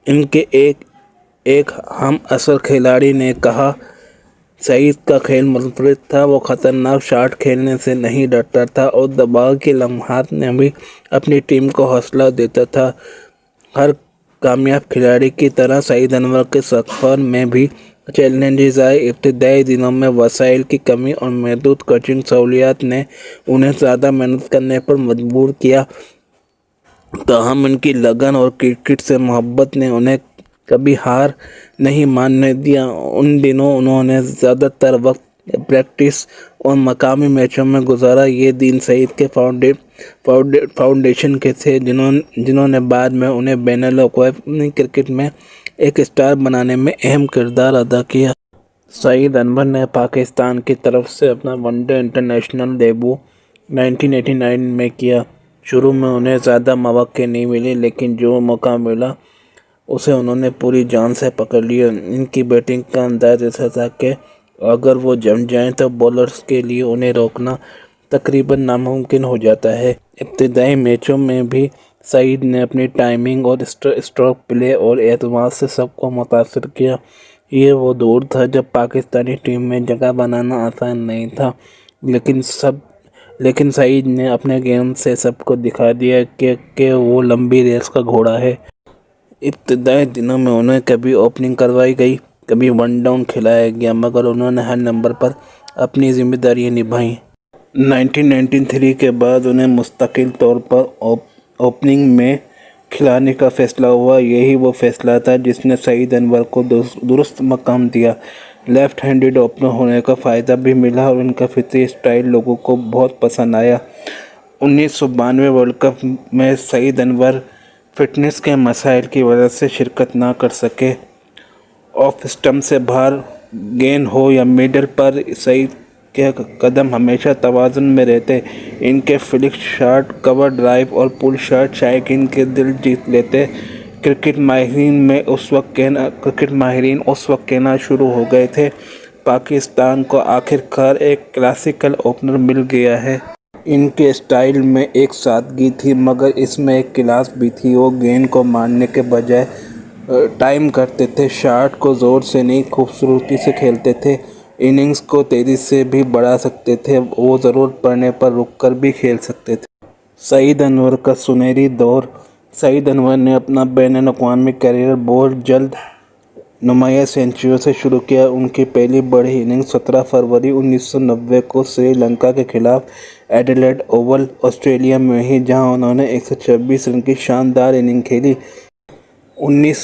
ان کے ایک ہم عصر کھلاڑی نے کہا، سعید کا کھیل منفرد تھا، وہ خطرناک شاٹ کھیلنے سے نہیں ڈرتا تھا اور دباؤ کے لمحات میں بھی اپنی ٹیم کو حوصلہ دیتا تھا۔ ہر کامیاب کھلاڑی کی طرح سعید انور کے سفر میں بھی چیلنجز آئے۔ ابتدائی دنوں میں وسائل کی کمی اور محدود کوچنگ سہولیات نے انہیں زیادہ محنت کرنے پر مجبور کیا، تاہم ان کی لگن اور کرکٹ سے محبت نے انہیں کبھی ہار نہیں ماننے دیا۔ ان دنوں انہوں نے زیادہ تر وقت پریکٹس اور مقامی میچوں میں گزارا۔ یہ دن سعید کے فاؤنڈیشن کے تھے جنہوں نے بعد میں انہیں بین الاقوامی کرکٹ میں ایک اسٹار بنانے میں اہم کردار ادا کیا۔ سعید انور نے پاکستان کی طرف سے اپنا ون ڈے انٹرنیشنل ڈیبیو 1989 میں کیا۔ شروع میں انہیں زیادہ مواقع نہیں ملے، لیکن جو موقع ملا اسے انہوں نے پوری جان سے پکڑ لیا۔ ان کی بیٹنگ کا انداز ایسا تھا کہ اگر وہ جم جائیں تو بولرز کے لیے انہیں روکنا تقریباً ناممکن ہو جاتا ہے۔ ابتدائی میچوں میں بھی سعید نے اپنی ٹائمنگ اور اسٹروک پلے اور اعتماد سے سب کو متاثر کیا۔ یہ وہ دور تھا جب پاکستانی ٹیم میں جگہ بنانا آسان نہیں تھا، لیکن سعید نے اپنے گیم سے سب کو دکھا دیا کہ وہ لمبی ریس کا گھوڑا ہے۔ ابتدائی دنوں میں انہیں کبھی اوپننگ کروائی گئی، کبھی ون ڈاؤن کھلایا گیا، مگر انہوں نے ہر نمبر پر اپنی ذمہ داریاں نبھائیں۔ 1993 کے بعد انہیں مستقل طور پر اوپننگ میں کھلانے کا فیصلہ ہوا۔ یہی وہ فیصلہ تھا جس نے سعید انور کو درست مقام دیا۔ لیفٹ ہینڈڈ اوپنر ہونے کا فائدہ بھی ملا اور ان کا فطری اسٹائل لوگوں کو بہت پسند آیا۔ 1992 ورلڈ کپ میں سعید انور فٹنس کے مسائل کی وجہ سے شرکت نہ کر سکے۔ آف اسٹمپ سے باہر گیند ہو یا مڈل پر، سعید کے قدم ہمیشہ توازن میں رہتے۔ ان کے فلک شاٹ، کور ڈرائیو اور پل شاٹ شائقین کے دل جیت لیتے۔ کرکٹ ماہرین اس وقت کہنا شروع ہو گئے تھے، پاکستان کو آخرکار ایک کلاسیکل اوپنر مل گیا ہے۔ ان کے اسٹائل میں ایک سادگی تھی، مگر اس میں ایک کلاس بھی تھی۔ وہ گیند کو مارنے کے بجائے ٹائم کرتے تھے، شاٹ کو زور سے نہیں خوبصورتی سے کھیلتے تھے، اننگز کو تیزی سے بھی بڑھا سکتے تھے، وہ ضرورت پڑنے پر رک کر بھی کھیل سکتے تھے۔ سعید انور کا سنہری دور۔ سعید انور نے اپنا بین الاقوامی کیریئر بہت جلد نمایاں سنچریوں سے شروع کیا۔ ان کی پہلی بڑی اننگ 17 فروری 1990 کو سری لنکا کے خلاف ایڈیلیڈ اوول، آسٹریلیا میں ہوئی، جہاں انہوں نے 126 رن کی شاندار اننگ کھیلی۔